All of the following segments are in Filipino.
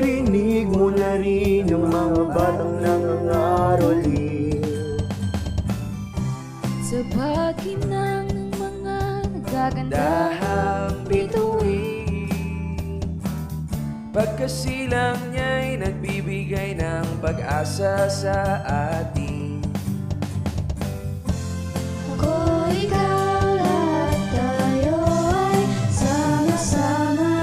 Narinig mo na rin ang mga batang nangangaroling sa pagkinang ng mga nagagandahang bituin. Pagkasilang niya'y nagbibigay ng pag-asa sa atin. Ako, ikaw, lahat tayo ay sama-sama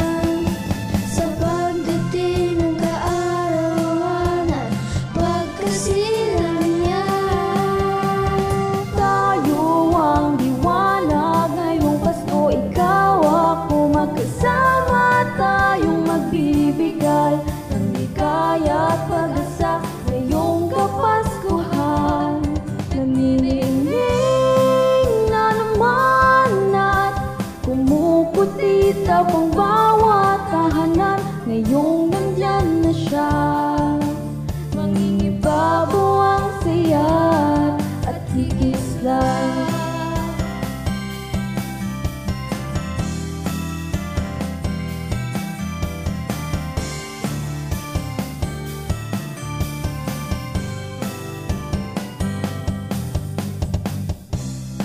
sa pagdating ng kaarawan at pagkasilang niya. Tayo ang liwanag ngayong Pasko, ikaw ako magkasama, tayong magbibigay ng ligaya at pag-asa ngayong Kapaskuhan. Naninining na naman at kumukutita pang bawat tahanan. Ngayong nandyan na siya, mangingibabaw ang saya at kikislan.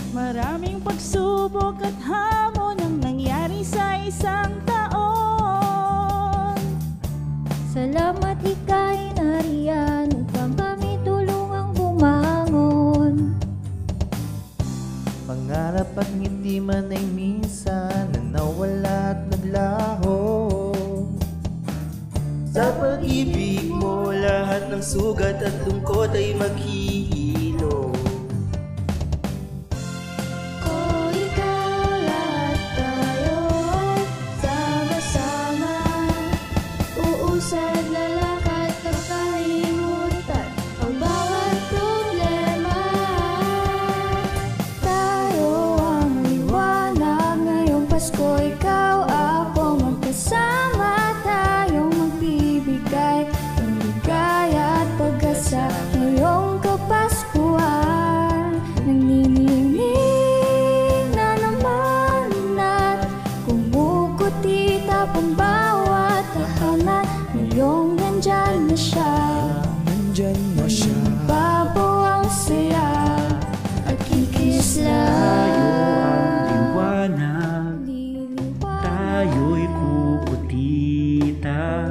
Maraming pagsubok at hamon ang nangyari sa isang taon. Salamat ika'y nariyan upang kami tulungang bumangon. Pangarap at ngiti man ay minsan na nawala at naglaho. Sa pag-ibig mo lahat ng sugat at lungkot ay maghihilo. Usad lalakad at kalimutan ang bawat problema. Tayo ang liwanag ngayong Pasko, ikaw ako magkasama, tayong magbibigay ng ligaya at pag-asa ngayong Kapaskuhan. Nanginginig na naman at kumukutita pang bawat tahanan. Ngayong nandyan na siya, babaw ang saya at kikislan. Tayo'y kukutita,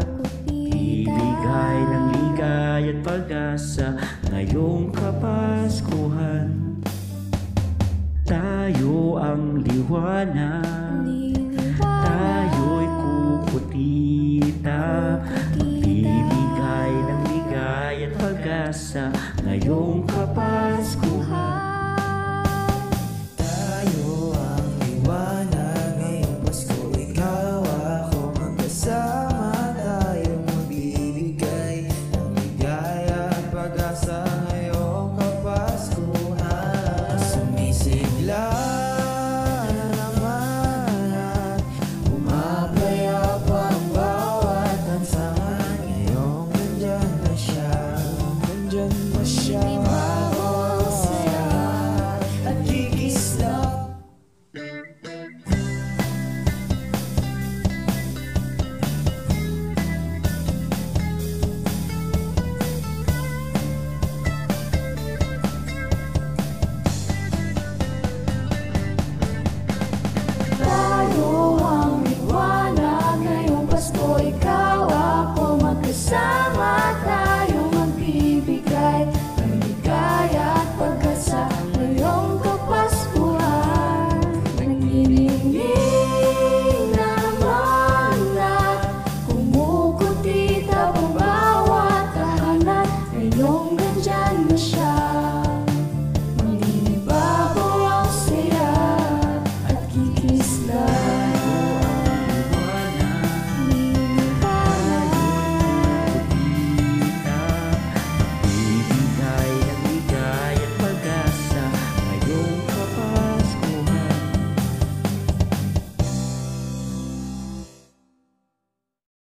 ibigay ng ligay at pag-asa ngayong Kapaskuhan. Tayo ang liwanag,